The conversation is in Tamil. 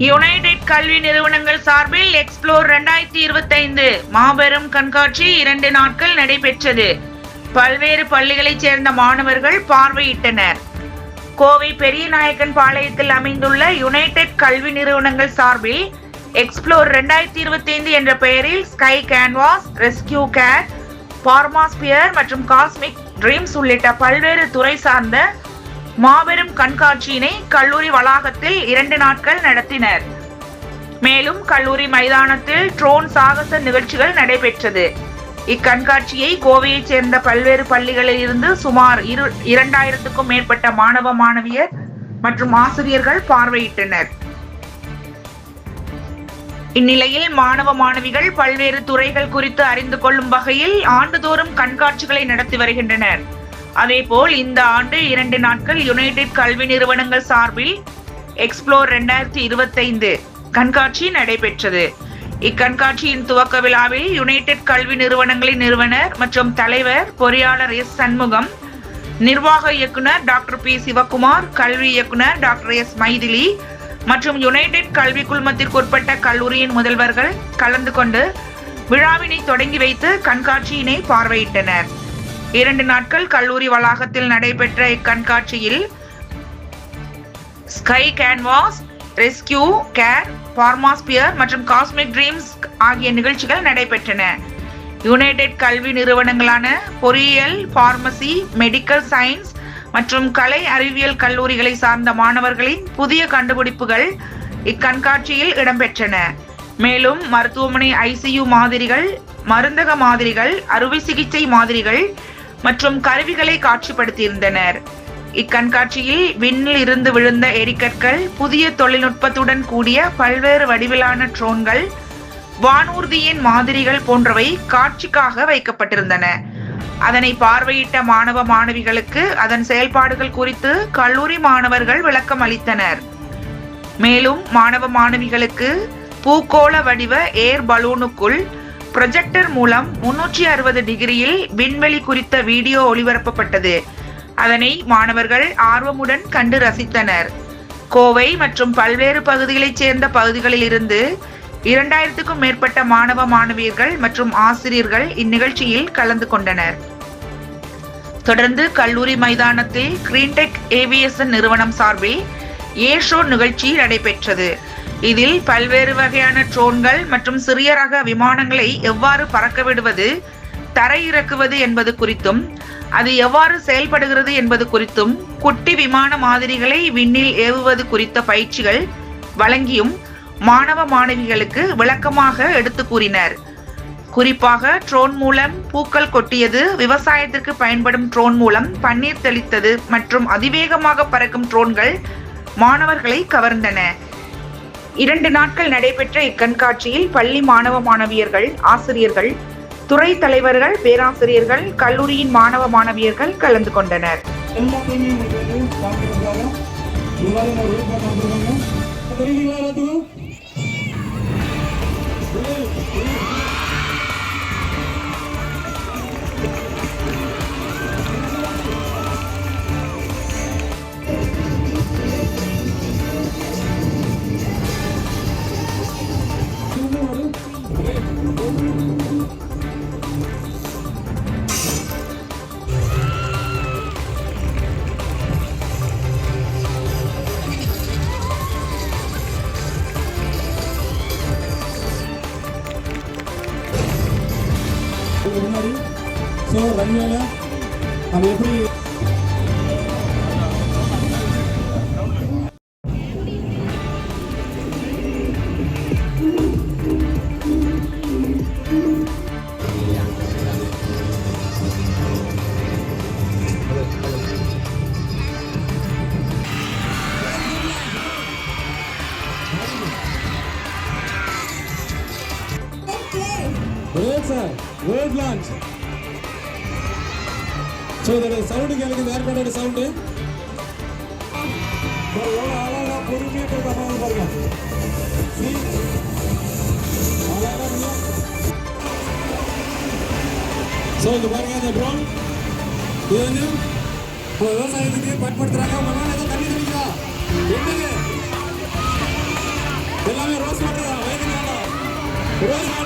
யுனைடெட் கல்வி நிறுவனங்கள் சார்பில் எக்ஸ்ப்ளோர் 2025 மாபெரும் கண்காட்சி 2 நாட்கள் நடைபெற்றது. பல்வேறு பள்ளிகளைச் சேர்ந்த மாணவர்கள் பார்வையிட்டனர். கோவை பெரியநாயக்கன் பாளையத்தில் அமைந்துள்ள யுனைடெட் கல்வி நிறுவனங்கள் சார்பில் எக்ஸ்ப்ளோர் 2025 என்ற பெயரில் ஸ்கை கேன்வாஸ், ரெஸ்கியூ கேர், பார்மாஸ்பியர் மற்றும் காஸ்மிக் ட்ரீம்ஸ் உள்ளிட்ட பல்வேறு துறை சார்ந்த மாபெரும் கண்காட்சியினை கல்லூரி வளாகத்தில் 2 நாட்கள் நடத்தினர். மேலும் கல்லூரி மைதானத்தில் ட்ரோன் சாகச நிகழ்ச்சிகள் நடைபெற்றது. இக்கண்காட்சியை கோவையைச் சேர்ந்த பல்வேறு பள்ளிகளில் இருந்து சுமார் 2000க்கும் மேற்பட்ட மாணவ மாணவியர் மற்றும் ஆசிரியர்கள் பார்வையிட்டனர். இந்நிலையில் மாணவ மாணவிகள் பல்வேறு துறைகள் குறித்து அறிந்து கொள்ளும் வகையில் ஆண்டுதோறும் கண்காட்சிகளை நடத்தி வருகின்றனர். அதேபோல் இந்த ஆண்டு 2 நாட்கள் யுனைடெட் கல்வி நிறுவனங்கள் சார்பில் எக்ஸ்ப்ளோர் 2025 கண்காட்சி நடைபெற்றது. இக்கண்காட்சியின் துவக்க விழாவில் யுனைடெட் கல்வி நிறுவனங்களின் நிறுவனர் மற்றும் தலைவர் பொறியாளர் எஸ் சண்முகம், நிர்வாக இயக்குனர் டாக்டர் பி சிவகுமார், கல்வி இயக்குனர் டாக்டர் எஸ் மைதிலி மற்றும் யுனைடெட் கல்வி குழுமத்திற்குட்பட்ட கல்லூரியின் முதல்வர்கள் கலந்து கொண்டு விழாவினை தொடங்கி வைத்து கண்காட்சியினை பார்வையிட்டனர். 2 நாட்கள் கல்லூரி வளாகத்தில் நடைபெற்ற இக்கண்காட்சியில் ஸ்கை கேன்வாஸ், ரெஸ்கியூ கேர், பார்மாஸ்பியர் மற்றும் காஸ்மிக் ட்ரீம்ஸ் ஆகிய நிகழ்ச்சிகள் நடைபெற்றன. யுனைடெட் கல்வி நிறுவனங்களான பொறியியல், பார்மசி, மெடிக்கல் சயின்ஸ் மற்றும் கலை அறிவியல் கல்லூரிகளை சார்ந்த மாணவர்களின் புதிய கண்டுபிடிப்புகள் இக்கண்காட்சியில் இடம்பெற்றன. மேலும் மருத்துவமனை ICU மாதிரிகள், மருந்தக மாதிரிகள், அறுவை சிகிச்சை மாதிரிகள் மற்றும் கருவிகளை காட்சிப்படுத்தியிருந்தனர். இக்கண்காட்சியில் விண்ணில் இருந்து விழுந்த எரிக்கற்கள், புதிய தொழில்நுட்பத்துடன் கூடிய பல்வேறு வடிவிலான ட்ரோன்கள், வானூர்தியின் மாதிரிகள் போன்றவை காட்சிக்காக வைக்கப்பட்டிருந்தன. அதனை பார்வையிட்ட மாணவ மாணவிகளுக்கு அதன் செயல்பாடுகள் குறித்து கல்லூரி மாணவர்கள் விளக்கம் அளித்தனர். மேலும் மாணவ மாணவிகளுக்கு பூகோள வடிவ ஏர் பலூனுக்குள் ப்ரொஜெக்டர் மூலம் 360 டிகிரியில் விண்வெளி குறித்த வீடியோ ஒளிபரப்பப்பட்டது. அதனை மாணவர்கள் ஆர்வமுடன் கண்டு ரசித்தனர். கோவை மற்றும் பல்வேறு பகுதிகளைச் சேர்ந்த பகுதிகளில் இருந்து 2000க்கும் மேற்பட்ட மாணவ மாணவியர்கள் மற்றும் ஆசிரியர்கள் இந்நிகழ்ச்சியில் கலந்து கொண்டனர். தொடர்ந்து கல்லூரி மைதானத்தில் கிரீன்டெக் ஏவியேஷன் நிறுவனம் சார்பில் ஏர் ஷோ நிகழ்ச்சி நடைபெற்றது. இதில் பல்வேறு வகையான ட்ரோன்கள் மற்றும் சிறிய ரக விமானங்களை எவ்வாறு பறக்க விடுவது, தரையிறக்குவது என்பது குறித்தும், அது எவ்வாறு செயல்படுகிறது என்பது குறித்தும், குட்டி விமான மாதிரிகளை விண்ணில் ஏவுவது குறித்த பயிற்சிகள் வழங்கியும் மாணவ மாணவிகளுக்கு விளக்கமாக எடுத்து கூறினர். குறிப்பாக ட்ரோன் மூலம் பூக்கள் கொட்டியது, விவசாயத்திற்கு பயன்படும் ட்ரோன் மூலம் பன்னீர் தெளித்தது மற்றும் அதிவேகமாக பறக்கும் ட்ரோன்கள் மாணவர்களை கவர்ந்தன. 2 நாட்கள் நடைபெற்ற இக்கண்காட்சியில் பள்ளி மாணவ மாணவியர்கள், ஆசிரியர்கள், துறை தலைவர்கள், பேராசிரியர்கள், கல்லூரியின் மாணவ மாணவியர்கள் கலந்து கொண்டனர். ரன்வேல நம்ம எப்படி Word launch. So there is sound கேளுங்க, இந்த ஏர்போர்ட்டோட சவுண்ட். எவ்வளோ அழகா பொறுமையா போய் கமால் பாருங்க. அழகா. So இந்த பாருங்க இந்த ட்ரோன். இது வந்து விவசாயத்துக்கு பயன்படுத்துறாங்க. உங்க மேல ஏதோ தண்ணி தெளிக்குதா? என்னது? Right